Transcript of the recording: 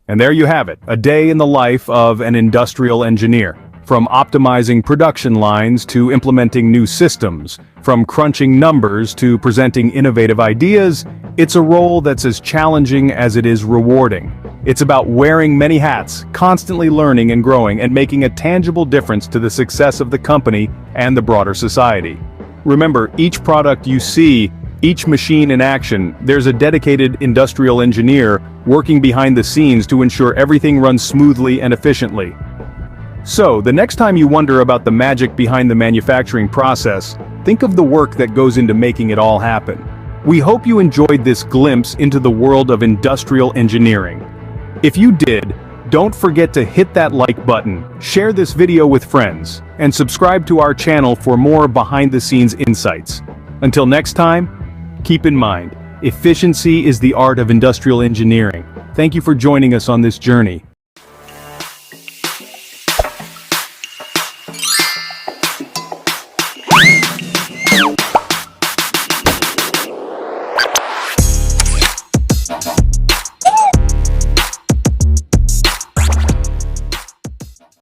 And there you have it, a day in the life of an industrial engineer. From optimizing production lines to implementing new systems, from crunching numbers to presenting innovative ideas, it's a role that's as challenging as it is rewarding. It's about wearing many hats, constantly learning and growing, and making a tangible difference to the success of the company and the broader society. Remember, each product you see, each machine in action, there's a dedicated industrial engineer working behind the scenes to ensure everything runs smoothly and efficiently. So, the next time you wonder about the magic behind the manufacturing process, think of the work that goes into making it all happen. We hope you enjoyed this glimpse into the world of industrial engineering. If you did, don't forget to hit that like button, share this video with friends, and subscribe to our channel for more behind-the-scenes insights. Until next time, keep in mind, efficiency is the art of industrial engineering. Thank you for joining us on this journey.